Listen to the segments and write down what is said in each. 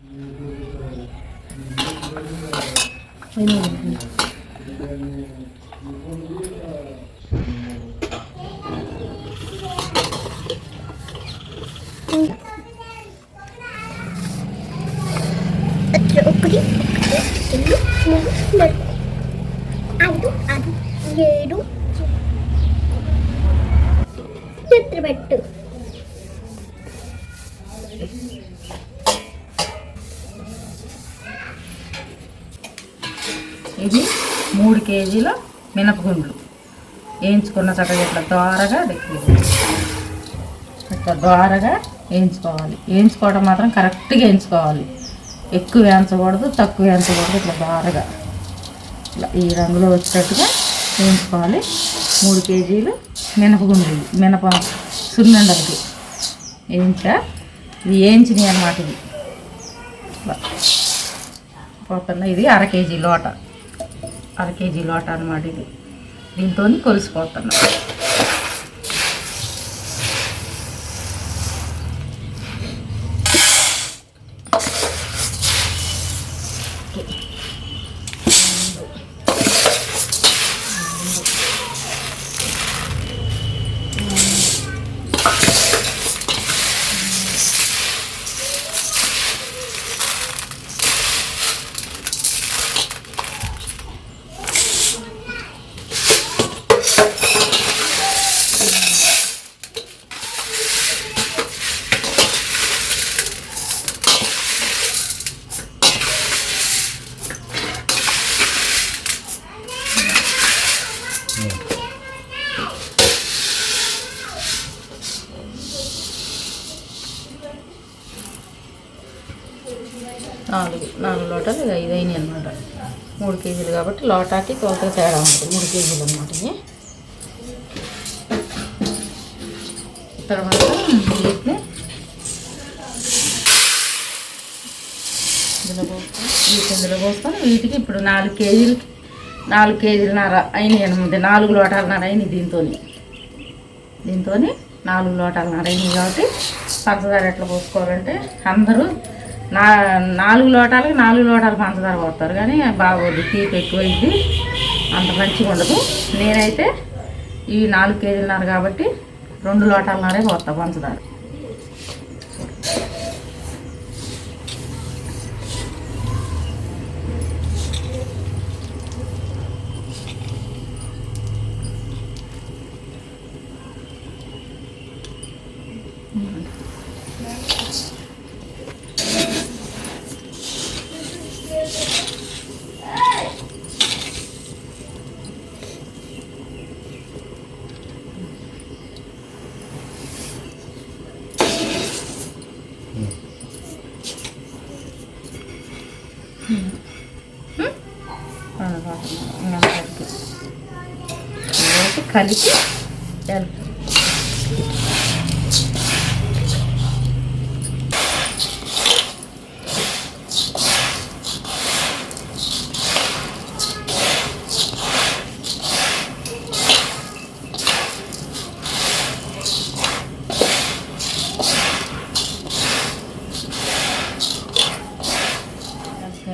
ఒకటి 2 3 4 5 6 7 చిత్రపెట్టు. ఇది 3 కేజీల మినపగుండ్లు వేయించుకున్న చక్కగా ఇట్లా ద్వారగా ఇట్లా ద్వారగా వేయించుకోవాలి. వేయించుకోవడం మాత్రం కరెక్ట్గా వేయించుకోవాలి, ఎక్కువ వేయించకూడదు తక్కువ వేయించకూడదు. ఇట్లా ద్వారగా ఇట్లా ఈ రంగులో వచ్చేటట్టుగా వేయించుకోవాలి. 3 కేజీలు మినపగుండ్లు, మినప సున్నుండలకి వేయించా. ఇవి వేయించినాయి అన్నమాట. ఇది పోతున్నా. ఇది 1/2 కేజీ లోట, 1/2 కేజీ లోట అన్నమాట. ఇది దీంతో కొలిసిపోతున్నా. నాలుగు లోటాలు 5 అయినాయి అనమాట. 3 కేజీలు కాబట్టి లోటాకి కొలత తేడా ఉంటుంది. 3 కేజీలు అనమాట. తర్వాత వీటిని ఇందులో పోసుకొని వీటికి ఇప్పుడు 4 కేజీలన్నర అయినాయి అనమాట. 4 లోటాలన్నర అయినాయి. దీంతో 4 లోటాలన్నర అయినాయి. కాబట్టి పంచదార ఎట్లా పోసుకోవాలంటే అందరూ 4 లోటాలకి 4 లోటాలు పంచదార పోస్తారు, కానీ బాగోదు, తీపి ఎక్కువైంది, అంత మంచిగా ఉండదు. నేనైతే ఈ 4 కేజీలన్నర కాబట్టి 2 లోటాలన్నరే పోతా పంచదార. కలిపి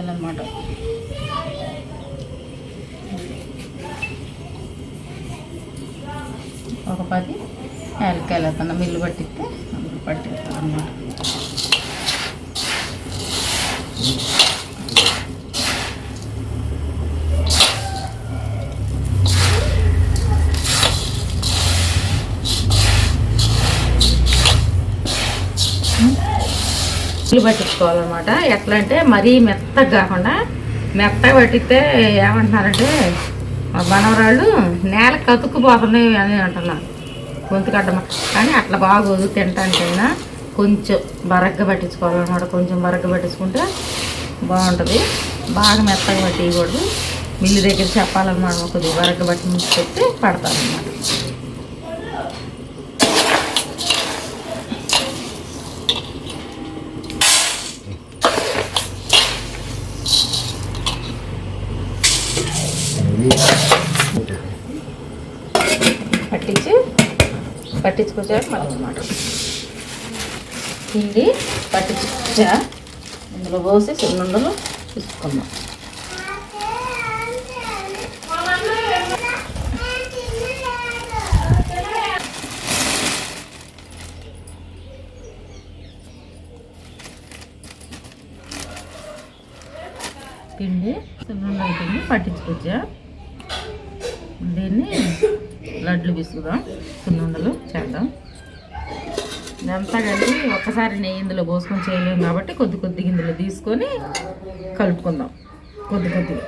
అన్నమాట. ఒక 10 యాలక్కాయలు వేస్తాను. మిల్లు పట్టిస్తే అందులో పట్టిస్తాను అన్నమాట. మిల్లు పట్టించుకోవాలన్నమాట. ఎట్లా అంటే మరీ మెత్తగా కాకుండా, మెత్తగా పట్టిస్తే ఏమంటున్నారంటే మా మనవరాళ్ళు నేల కతుక్కుపోతున్నాయి అని అంటున్నారు, గొంతుకడ్డమా. కానీ అట్లా బాగోదు తినటానికైనా. కొంచెం బరగ్గా పట్టించుకోవాలన్నమాట. కొంచెం బరగ్గా పట్టించుకుంటే బాగుంటుంది. బాగా మెత్తగా పట్టియకూడదు. మిల్లు దగ్గర చెప్పాలన్నమాట. కొద్దిగా బరగ్గా పట్టి పెట్టి పడతారన్నమాట. పట్టించుకొచ్చాక మళ్ళీ అన్నమాట పిండి పట్టించుకొచ్చా. ఇందులో పోసి సున్నుండలు తీసుకుందాం. పిండి సున్నుండల పిండి పట్టించుకొచ్చా. దీన్ని లడ్లు పిసుకుదాం, సున్నుండలు చేద్దాం. ఇదంతా కలిపి ఒక్కసారి నెయ్యి ఇందులో పోసుకొని చేయలేము కాబట్టి కొద్ది కొద్దిగా ఇందులో తీసుకొని కలుపుకుందాం. కొద్ది కొద్దిగా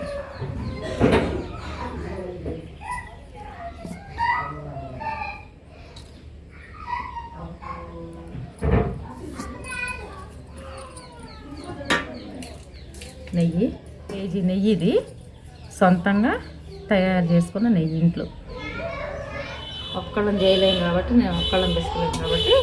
నెయ్యి, కేజీ నెయ్యి ఇది సొంతంగా తయారు చేసుకున్న నెయ్యి. ఇంట్లో ఒక్కళ్ళం చేయలేము కాబట్టి, నేను ఒక్కళ్ళం తీసుకోలేను కాబట్టి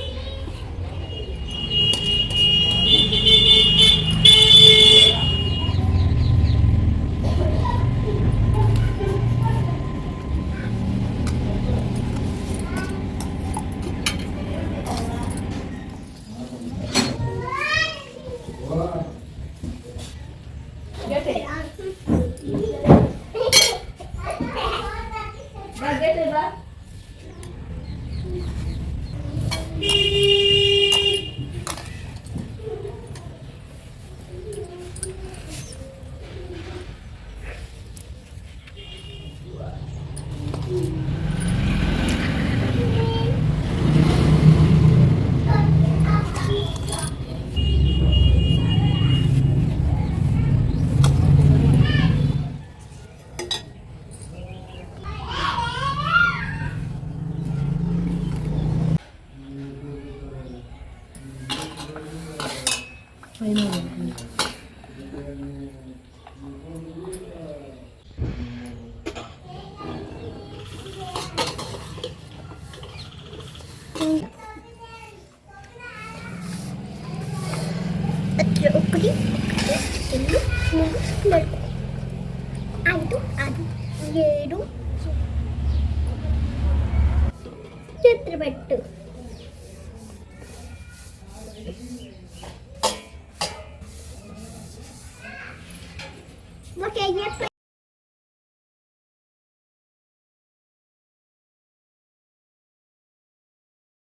ఒకటి, రెండు, మూడు, నాలుగు, 5, 6, 7 చేతులు పెట్టు.